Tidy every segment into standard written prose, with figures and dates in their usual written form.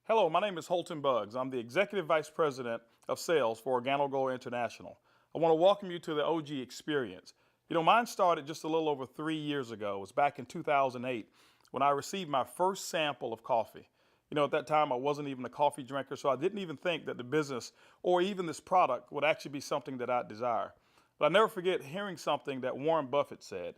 Hello, my name is Holton Buggs. I'm the Executive Vice President of Sales for OrganoGold International. I want to welcome you to the OG experience. Mine started just a little over 3 years ago. It was back in 2008 when I received my first sample of coffee. At that time, I wasn't even a coffee drinker, so I didn't even think that the business or even this product would actually be something that I'd desire. But I never forget hearing something that Warren Buffett said.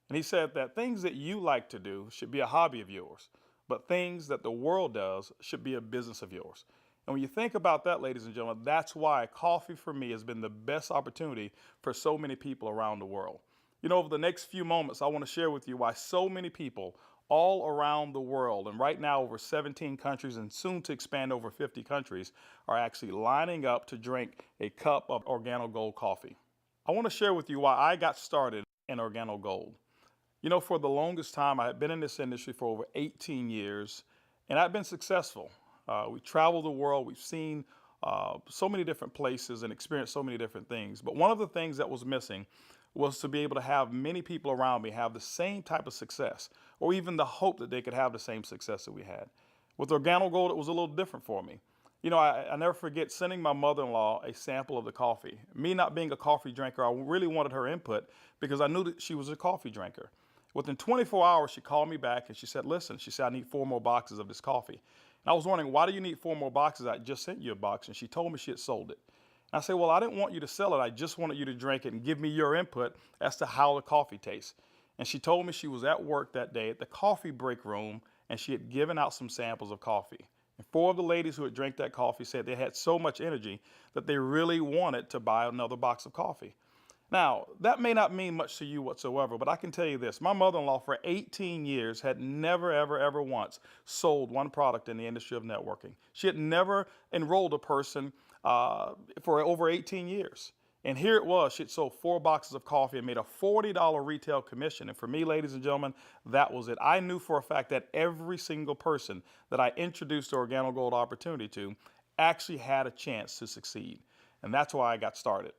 And he said that things that you like to do should be a hobby of yours, but things that the world does should be a business of yours. And when you think about that, ladies and gentlemen, that's why coffee for me has been the best opportunity for so many people around the world. Over the next few moments, I want to share with you why so many people all around the world, and right now over 17 countries and soon to expand over 50 countries, are actually lining up to drink a cup of OrganoGold coffee. I want to share with you why I got started in OrganoGold. For the longest time, I had been in this industry for over 18 years, and I've been successful. We traveled the world, we've seen so many different places and experienced so many different things. But one of the things that was missing was to be able to have many people around me have the same type of success, or even the hope that they could have the same success that we had. With OrganoGold, it was a little different for me. I never forget sending my mother-in-law a sample of the coffee. Me not being a coffee drinker, I really wanted her input because I knew that she was a coffee drinker. Within 24 hours, she called me back and she said, listen, she said, I need 4 more boxes of this coffee. And I was wondering, why do you need 4 more boxes? I just sent you a box. And she told me she had sold it. And I said, well, I didn't want you to sell it. I just wanted you to drink it and give me your input as to how the coffee tastes. And she told me she was at work that day at the coffee break room and she had given out some samples of coffee. And 4 of the ladies who had drank that coffee said they had so much energy that they really wanted to buy another box of coffee. Now, that may not mean much to you whatsoever, but I can tell you this. My mother-in-law for 18 years had never, ever, ever once sold one product in the industry of networking. She had never enrolled a person for over 18 years. And here it was, she had sold 4 boxes of coffee and made a $40 retail commission. And for me, ladies and gentlemen, that was it. I knew for a fact that every single person that I introduced the OrganoGold opportunity to actually had a chance to succeed. And that's why I got started.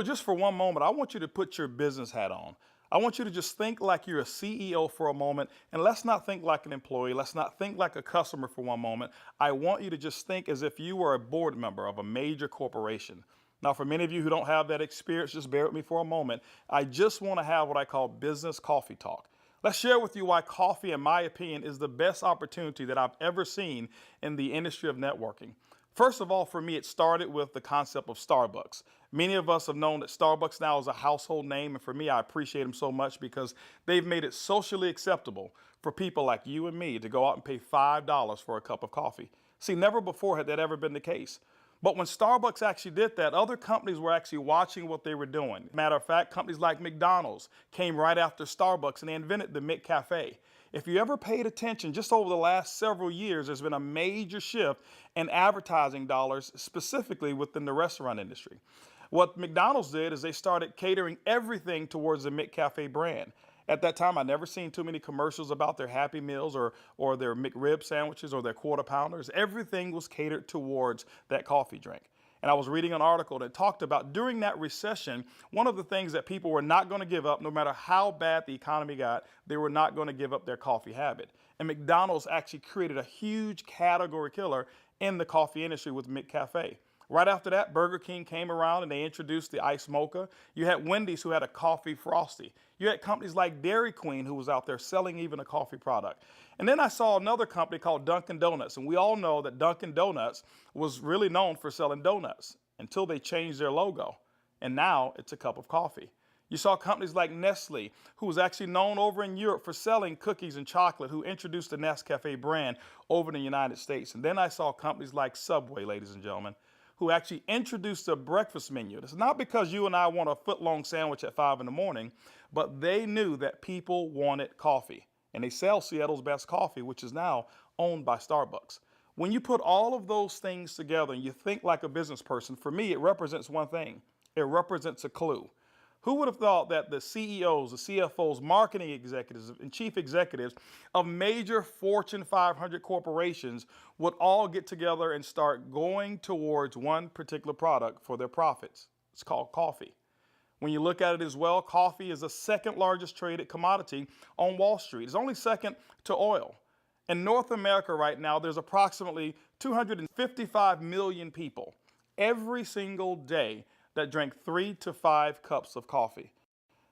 Just for one moment, I want you to put your business hat on. I want you to just think like you're a CEO for a moment, and let's not think like an employee. Let's not think like a customer for one moment. I want you to just think as if you were a board member of a major corporation. Now, for many of you who don't have that experience, just bear with me for a moment. I just want to have what I call business coffee talk. Let's share with you why coffee, in my opinion, is the best opportunity that I've ever seen in the industry of networking. First of all, for me, it started with the concept of Starbucks. Many of us have known that Starbucks now is a household name, and for me, I appreciate them so much because they've made it socially acceptable for people like you and me to go out and pay $5 for a cup of coffee. See, never before had that ever been the case. But when Starbucks actually did that, other companies were actually watching what they were doing. Matter of fact, companies like McDonald's came right after Starbucks and they invented the McCafe. If you ever paid attention, just over the last several years, there's been a major shift in advertising dollars, specifically within the restaurant industry. What McDonald's did is they started catering everything towards the McCafe brand. At that time, I never seen too many commercials about their Happy Meals or their McRib sandwiches or their Quarter Pounders. Everything was catered towards that coffee drink. And I was reading an article that talked about during that recession, one of the things that people were not going to give up, no matter how bad the economy got, they were not going to give up their coffee habit. And McDonald's actually created a huge category killer in the coffee industry with McCafe. Right after that, Burger King came around and they introduced the Ice Mocha. You had Wendy's who had a coffee frosty. You had companies like Dairy Queen who was out there selling even a coffee product. And then I saw another company called Dunkin' Donuts. And we all know that Dunkin' Donuts was really known for selling donuts until they changed their logo. And now it's a cup of coffee. You saw companies like Nestle, who was actually known over in Europe for selling cookies and chocolate, who introduced the Nescafe brand over in the United States. And then I saw companies like Subway, ladies and gentlemen, who actually introduced a breakfast menu. It's not because you and I want a foot-long sandwich at 5 in the morning, but they knew that people wanted coffee. And they sell Seattle's Best Coffee, which is now owned by Starbucks. When you put all of those things together and you think like a business person, for me, it represents one thing. It represents a clue. Who would have thought that the CEOs, the CFOs, marketing executives, and chief executives of major Fortune 500 corporations would all get together and start going towards one particular product for their profits? It's called coffee. When you look at it as well, coffee is the second largest traded commodity on Wall Street. It's only second to oil. In North America right now, there's approximately 255 million people every single day that drink 3 to 5 cups of coffee.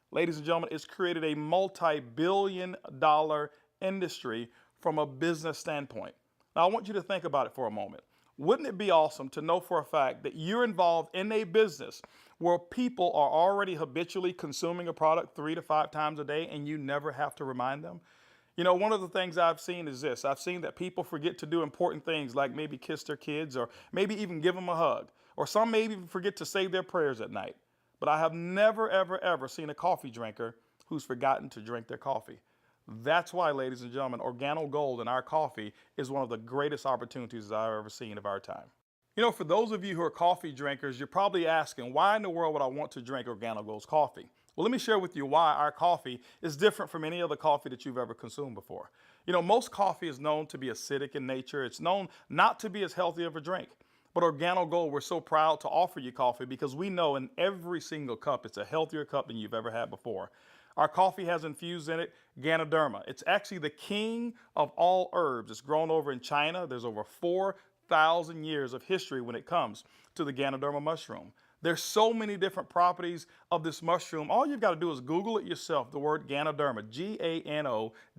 Ladies and gentlemen, it's created a multi-billion-dollar industry from a business standpoint. Now, I want you to think about it for a moment. Wouldn't it be awesome to know for a fact that you're involved in a business where people are already habitually consuming a product 3 to 5 times a day and you never have to remind them? You know, one of the things I've seen is this. I've seen that people forget to do important things like maybe kiss their kids or maybe even give them a hug. Or some maybe even forget to say their prayers at night. But I have never, ever, ever seen a coffee drinker who's forgotten to drink their coffee. That's why, ladies and gentlemen, OrganoGold in our coffee is one of the greatest opportunities I've ever seen of our time. You know, for those of you who are coffee drinkers, you're probably asking, why in the world would I want to drink OrganoGold's coffee? Well, let me share with you why our coffee is different from any other coffee that you've ever consumed before. You know, most coffee is known to be acidic in nature. It's known not to be as healthy of a drink. But OrganoGold, we're so proud to offer you coffee because we know in every single cup, it's a healthier cup than you've ever had before. Our coffee has infused in it Ganoderma. It's actually the king of all herbs. It's grown over in China. There's over 4,000 years of history when it comes to the Ganoderma mushroom. There's so many different properties of this mushroom. All you've got to do is Google it yourself, the word Ganoderma,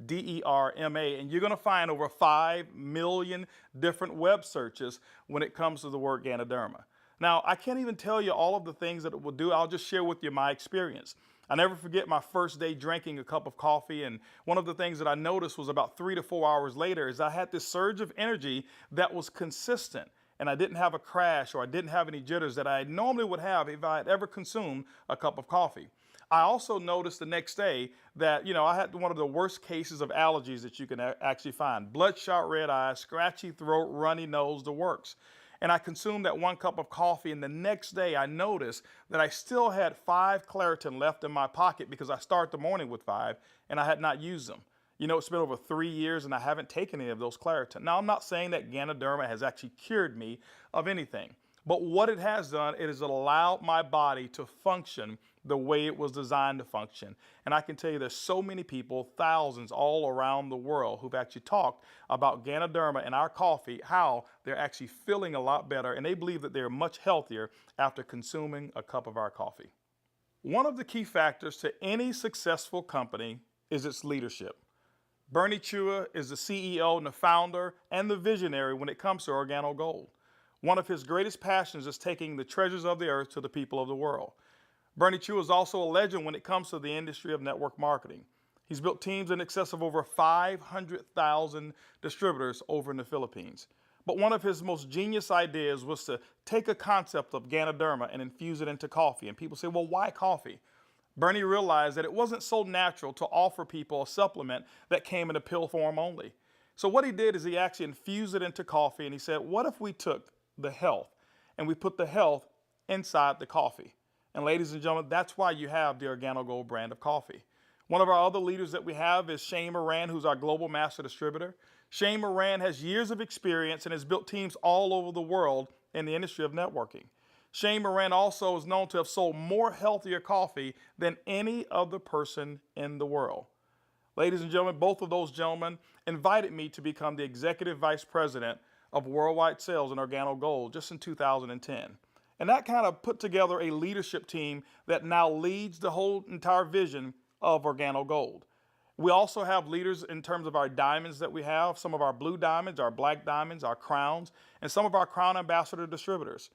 Ganoderma, and you're going to find over 5 million different web searches when it comes to the word Ganoderma. Now, I can't even tell you all of the things that it will do. I'll just share with you my experience. I never forget my first day drinking a cup of coffee, and one of the things that I noticed was about 3 to 4 hours later is I had this surge of energy that was consistent, and I didn't have a crash or I didn't have any jitters that I normally would have if I had ever consumed a cup of coffee. I also noticed the next day that, you know, I had one of the worst cases of allergies that you can actually find. Bloodshot red eyes, scratchy throat, runny nose, the works. And I consumed that 1 cup of coffee, and the next day I noticed that I still had 5 Claritin left in my pocket because I start the morning with 5 and I had not used them. You know, it's been over 3 years and I haven't taken any of those Claritin. Now, I'm not saying that Ganoderma has actually cured me of anything, but what it has done, it has allowed my body to function the way it was designed to function. And I can tell you there's so many people, thousands all around the world, who've actually talked about Ganoderma and our coffee, how they're actually feeling a lot better, and they believe that they're much healthier after consuming a cup of our coffee. One of the key factors to any successful company is its leadership. Bernie Chua is the CEO and the founder and the visionary when it comes to OrganoGold. One of his greatest passions is taking the treasures of the earth to the people of the world. Bernie Chua is also a legend when it comes to the industry of network marketing. He's built teams in excess of over 500,000 distributors over in the Philippines. But one of his most genius ideas was to take a concept of Ganoderma and infuse it into coffee. And people say, well, why coffee? Bernie realized that it wasn't so natural to offer people a supplement that came in a pill form only. So what he did is he actually infused it into coffee, and he said, what if we took the health and we put the health inside the coffee? And ladies and gentlemen, that's why you have the OrganoGold brand of coffee. One of our other leaders that we have is Shane Moran, who's our global master distributor. Shane Moran has years of experience and has built teams all over the world in the industry of networking. Shane Moran also is known to have sold more healthier coffee than any other person in the world. Ladies and gentlemen, both of those gentlemen invited me to become the executive vice president of worldwide sales in OrganoGold just in 2010. And that kind of put together a leadership team that now leads the whole entire vision of OrganoGold. We also have leaders in terms of our diamonds that we have, some of our blue diamonds, our black diamonds, our crowns, and some of our crown ambassador distributors.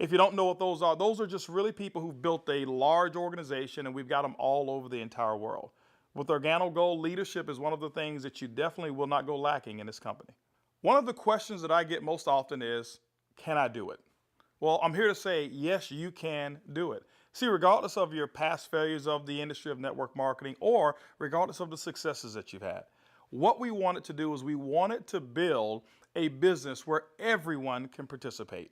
If you don't know what those are just really people who've built a large organization, and we've got them all over the entire world. With OrganoGold, leadership is one of the things that you definitely will not go lacking in this company. One of the questions that I get most often is, can I do it? Well, I'm here to say, yes, you can do it. See, regardless of your past failures of the industry of network marketing or regardless of the successes that you've had, what we wanted to do is we wanted to build a business where everyone can participate.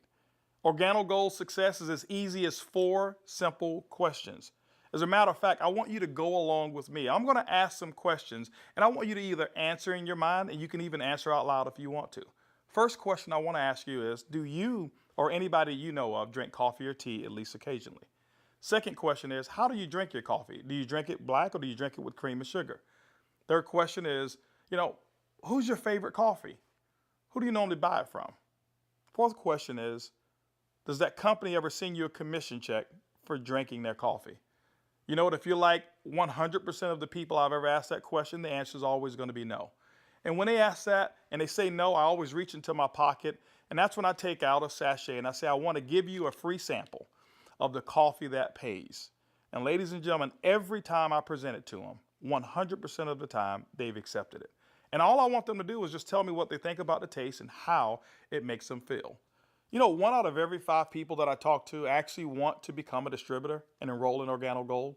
OrganoGold's success is as easy as 4 simple questions. As a matter of fact, I want you to go along with me. I'm going to ask some questions, and I want you to either answer in your mind, and you can even answer out loud if you want to. First question I want to ask you is, do you or anybody you know of drink coffee or tea at least occasionally? Second question is, how do you drink your coffee? Do you drink it black or do you drink it with cream and sugar? Third question is, Who's your favorite coffee? Who do you normally buy it from? Fourth question is, does that company ever send you a commission check for drinking their coffee? You know what? If you're like 100% of the people I've ever asked that question, the answer is always going to be no. And when they ask that and they say no, I always reach into my pocket, and that's when I take out a sachet and I say, I want to give you a free sample of the coffee that pays. And ladies and gentlemen, every time I present it to them, 100% of the time, they've accepted it. And all I want them to do is just tell me what they think about the taste and how it makes them feel. You know, 1 out of every 5 people that I talk to actually want to become a distributor and enroll in OrganoGold.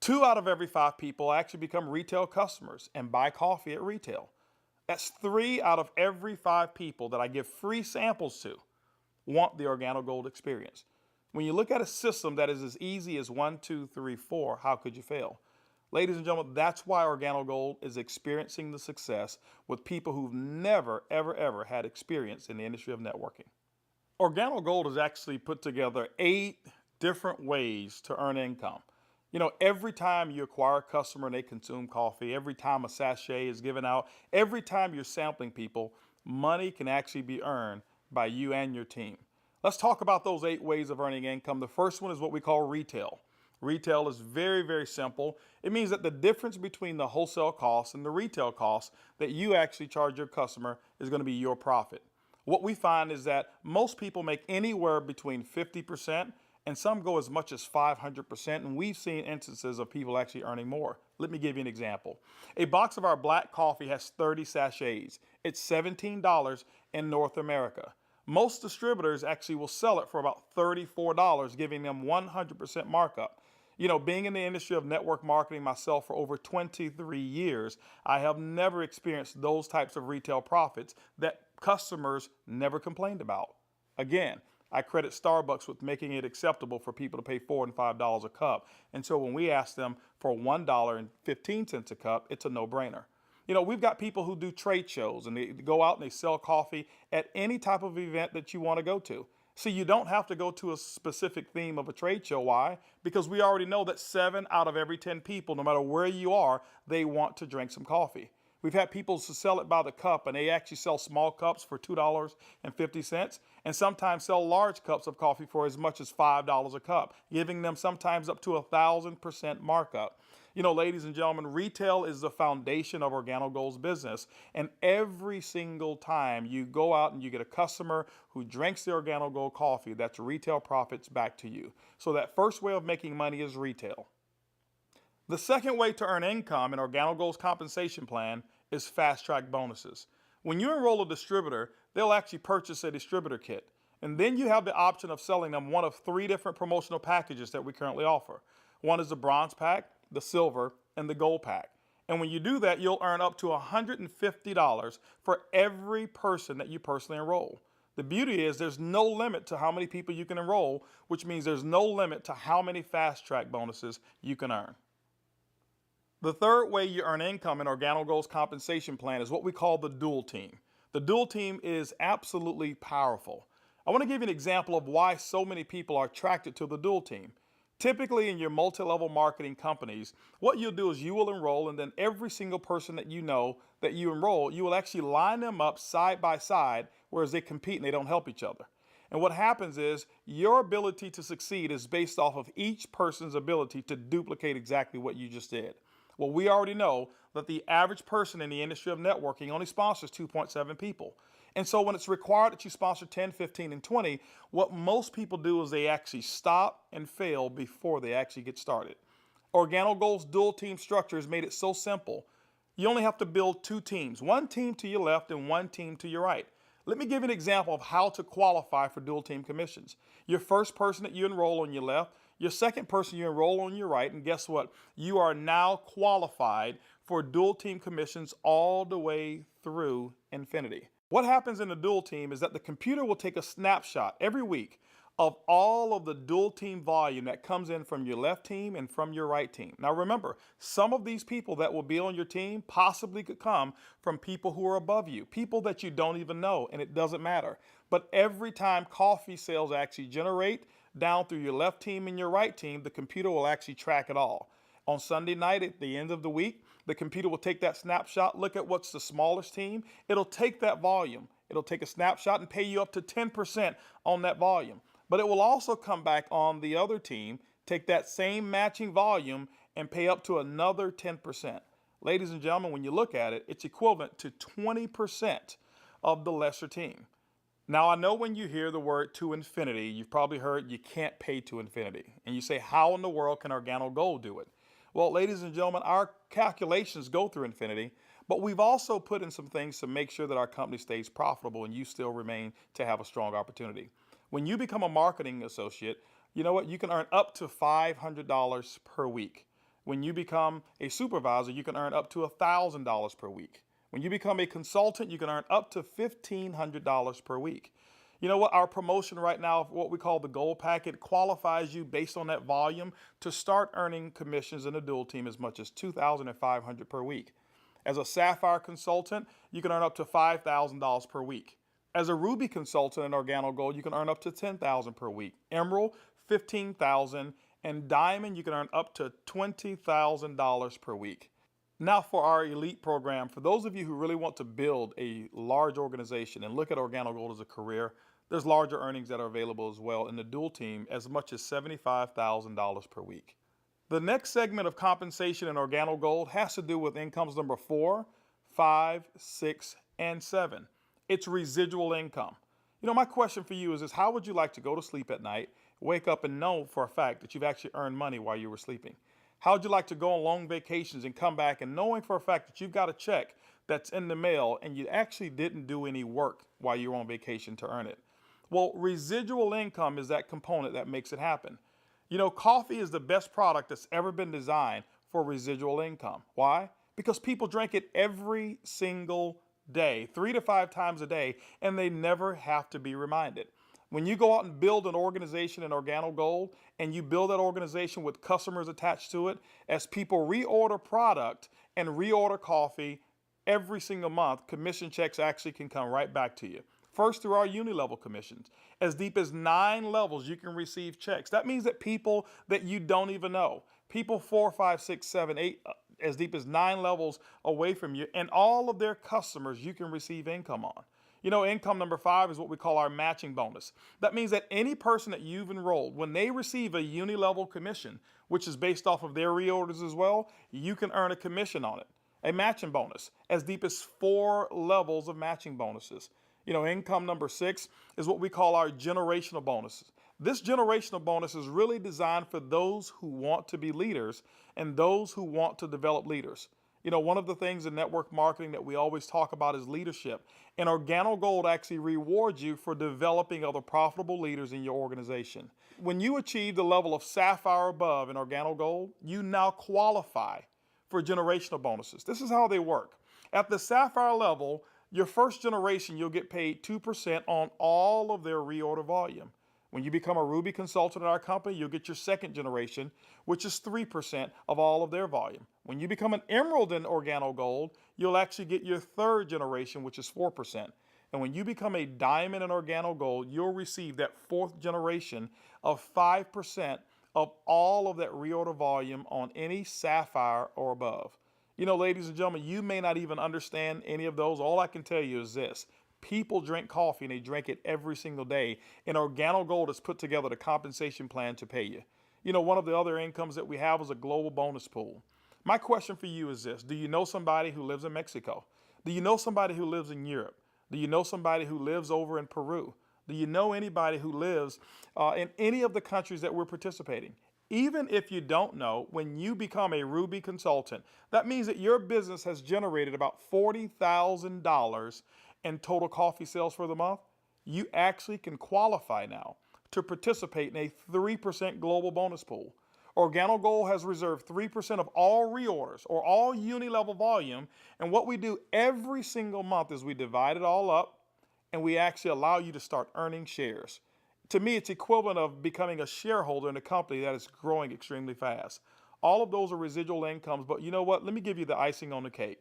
2 out of every 5 people actually become retail customers and buy coffee at retail. That's 3 out of every 5 people that I give free samples to want the OrganoGold experience. When you look at a system that is as easy as 1, 2, 3, 4, how could you fail? Ladies and gentlemen, that's why OrganoGold is experiencing the success with people who've never, ever, ever had experience in the industry of networking. OrganoGold has actually put together 8 different ways to earn income. You know, every time you acquire a customer and they consume coffee, every time a sachet is given out, every time you're sampling people, money can actually be earned by you and your team. Let's talk about those 8 ways of earning income. The first one is what we call retail. Retail is very, very simple. It means that the difference between the wholesale cost and the retail cost that you actually charge your customer is going to be your profit. What we find is that most people make anywhere between 50% and some go as much as 500%, and we've seen instances of people actually earning more. Let me give you an example. A box of our black coffee has 30 sachets. It's $17 in North America. Most distributors actually will sell it for about $34, giving them 100% markup. You know, being in the industry of network marketing myself for over 23 years, I have never experienced those types of retail profits that customers never complained about. Again, I credit Starbucks with making it acceptable for people to pay $4 and $5 a cup. And so when we ask them for $1.15 a cup, it's a no-brainer. You know, we've got people who do trade shows and they go out and they sell coffee at any type of event that you want to go to. See, you don't have to go to a specific theme of a trade show. Why? Because we already know that 7 out of every 10 people, no matter where you are, they want to drink some coffee. We've had people to sell it by the cup, and they actually sell small cups for $2.50 and sometimes sell large cups of coffee for as much as $5 a cup, giving them sometimes up to 1,000% markup. You know, ladies and gentlemen, retail is the foundation of OrganoGold's business. And every single time you go out and you get a customer who drinks the OrganoGold coffee, that's retail profits back to you. So that first way of making money is retail. The second way to earn income in OrganoGold's compensation plan is fast track bonuses. When you enroll a distributor, they'll actually purchase a distributor kit. And then you have the option of selling them one of 3 different promotional packages that we currently offer. One is the bronze pack, the silver, and the gold pack. And when you do that, you'll earn up to $150 for every person that you personally enroll. The beauty is there's no limit to how many people you can enroll, which means there's no limit to how many fast track bonuses you can earn. The third way you earn income in OrganoGold's compensation plan is what we call the dual team. The dual team is absolutely powerful. I want to give you an example of why so many people are attracted to the dual team. Typically in your multi-level marketing companies, what you'll do is you will enroll, and then every single person that you know that you enroll, you will actually line them up side by side, whereas they compete and they don't help each other. And what happens is your ability to succeed is based off of each person's ability to duplicate exactly what you just did. Well, we already know that the average person in the industry of networking only sponsors 2.7 people. And so when it's required that you sponsor 10, 15, and 20, what most people do is they actually stop and fail before they actually get started. OrganoGold's dual team structure has made it so simple. You only have to build 2 teams, 1 team to your left and 1 team to your right. Let me give you an example of how to qualify for dual team commissions. Your first person that you enroll on your left, your second person you enroll on your right, and guess what? You are now qualified for dual team commissions all the way through infinity. What happens in the dual team is that the computer will take a snapshot every week of all of the dual team volume that comes in from your left team and from your right team. Now remember, some of these people that will be on your team possibly could come from people who are above you, people that you don't even know, and it doesn't matter. But every time coffee sales actually generate down through your left team and your right team, the computer will actually track it all. On Sunday night at the end of the week, the computer will take that snapshot, look at what's the smallest team. It'll take that volume. It'll take a snapshot and pay you up to 10% on that volume. But it will also come back on the other team, take that same matching volume and pay up to another 10%. Ladies and gentlemen, when you look at it, it's equivalent to 20% of the lesser team. Now, I know when you hear the word to infinity, you've probably heard you can't pay to infinity. And you say, how in the world can OrganoGold do it? Well, ladies and gentlemen, our calculations go through infinity, but we've also put in some things to make sure that our company stays profitable and you still remain to have a strong opportunity. When you become a marketing associate, you know what? You can earn up to $500 per week. When you become a supervisor, you can earn up to $1,000 per week. When you become a consultant, you can earn up to $1,500 per week. You know what? Our promotion right now, what we call the Gold Packet, qualifies you based on that volume to start earning commissions in the dual team as much as $2,500 per week. As a Sapphire consultant, you can earn up to $5,000 per week. As a Ruby consultant in OrganoGold, you can earn up to $10,000 per week. Emerald, $15,000, and Diamond, you can earn up to $20,000 per week. Now for our elite program, for those of you who really want to build a large organization and look at OrganoGold as a career, there's larger earnings that are available as well in the dual team, as much as $75,000 per week. The next segment of compensation in OrganoGold has to do with incomes number 4, 5, 6, and 7. It's residual income. You know, my question for you is how would you like to go to sleep at night, wake up and know for a fact that you've actually earned money while you were sleeping? How would you like to go on long vacations and come back and knowing for a fact that you've got a check that's in the mail and you actually didn't do any work while you were on vacation to earn it? Well, residual income is that component that makes it happen. You know, coffee is the best product that's ever been designed for residual income. Why? Because people drink it every single day, 3 to 5 times a day, and they never have to be reminded. When you go out and build an organization in OrganoGold and you build that organization with customers attached to it, as people reorder product and reorder coffee every single month, commission checks actually can come right back to you. First, through our uni-level commissions. As deep as 9 levels, you can receive checks. That means that people that you don't even know, people 4, 5, 6, 7, 8, as deep as 9 levels away from you, and all of their customers you can receive income on. You know, income number 5 is what we call our matching bonus. That means that any person that you've enrolled, when they receive a uni-level commission, which is based off of their reorders as well, you can earn a commission on it. A matching bonus, as deep as 4 levels of matching bonuses. You know, income number 6 is what we call our generational bonuses. This generational bonus is really designed for those who want to be leaders and those who want to develop leaders. You know, one of the things in network marketing that we always talk about is leadership. And OrganoGold actually rewards you for developing other profitable leaders in your organization. When you achieve the level of Sapphire above in OrganoGold, you now qualify for generational bonuses. This is how they work. At the Sapphire level, your first generation, you'll get paid 2% on all of their reorder volume. When you become a Ruby consultant in our company, you'll get your second generation, which is 3% of all of their volume. When you become an Emerald in OrganoGold, you'll actually get your third generation, which is 4%. And when you become a Diamond in OrganoGold, you'll receive that fourth generation of 5% of all of that reorder volume on any Sapphire or above. You know, ladies and gentlemen, you may not even understand any of those. All I can tell you is this. People drink coffee and they drink it every single day. And OrganoGold has put together the compensation plan to pay you. You know, one of the other incomes that we have is a global bonus pool. My question for you is this. Do you know somebody who lives in Mexico? Do you know somebody who lives in Europe? Do you know somebody who lives over in Peru? Do you know anybody who lives in any of the countries that we're participating? Even if you don't know, when you become a Ruby consultant, that means that your business has generated about $40,000 in total coffee sales for the month. You actually can qualify now to participate in a 3% global bonus pool. OrganoGold has reserved 3% of all reorders or all uni-level volume. And what we do every single month is we divide it all up and we actually allow you to start earning shares. To me, it's equivalent of becoming a shareholder in a company that is growing extremely fast. All of those are residual incomes, but you know what? Let me give you the icing on the cake.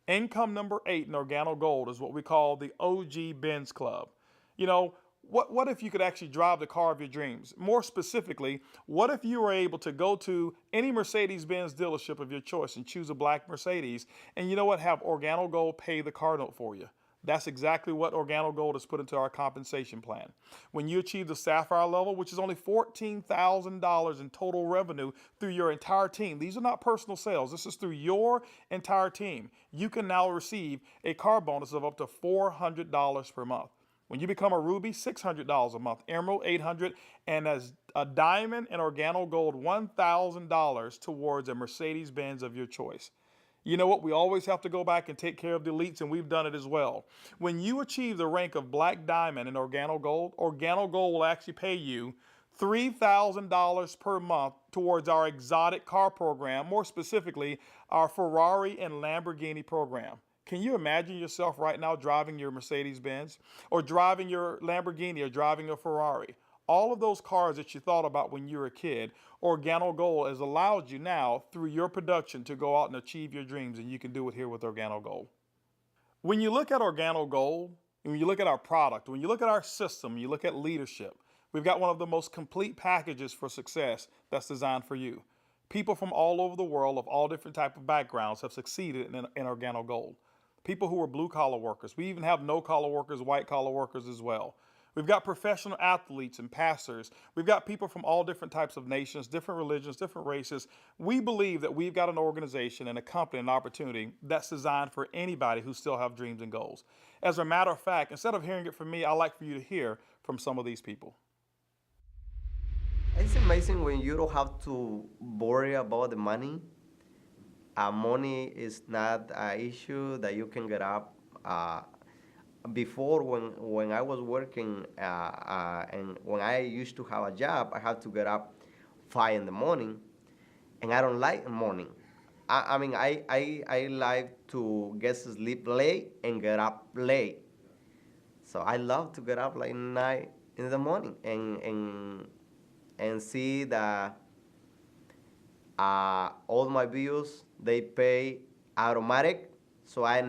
Income number 8 in OrganoGold is what we call the OG Benz Club. You know, What if you could actually drive the car of your dreams? More specifically, what if you were able to go to any Mercedes-Benz dealership of your choice and choose a black Mercedes, and you know what, have Organogold pay the car note for you? That's exactly what Organogold has put into our compensation plan. When you achieve the Sapphire level, which is only $14,000 in total revenue through your entire team, these are not personal sales, this is through your entire team, you can now receive a car bonus of up to $400 per month. When you become a Ruby, $600 a month, Emerald, $800, and as a Diamond and Organogold, $1,000 towards a Mercedes-Benz of your choice. You know what? We always have to go back and take care of the elites, and we've done it as well. When you achieve the rank of Black Diamond in Organogold, Organogold will actually pay you $3,000 per month towards our exotic car program, more specifically, our Ferrari and Lamborghini program. Can you imagine yourself right now driving your Mercedes-Benz or driving your Lamborghini or driving a Ferrari? All of those cars that you thought about when you were a kid, Organogold has allowed you now through your production to go out and achieve your dreams, and you can do it here with Organogold. When you look at Organogold, and when you look at our product, when you look at our system, you look at leadership, we've got one of the most complete packages for success that's designed for you. People from all over the world of all different type of backgrounds have succeeded in Organogold. People who are blue-collar workers. We even have no-collar workers, white-collar workers as well. We've got professional athletes and pastors. We've got people from all different types of nations, different religions, different races. We believe that we've got an organization and a company, an opportunity that's designed for anybody who still have dreams and goals. As a matter of fact, instead of hearing it from me, I'd like for you to hear from some of these people. It's amazing when you don't have to worry about the money. Money is not an issue that you can get up. Before, when I was working and when I used to have a job, I had to get up 5 in the morning, and I don't like the morning. I mean, I like to get to sleep late and get up late. So I love to get up like 9 in the morning and see that all my bills they pay automatic, so I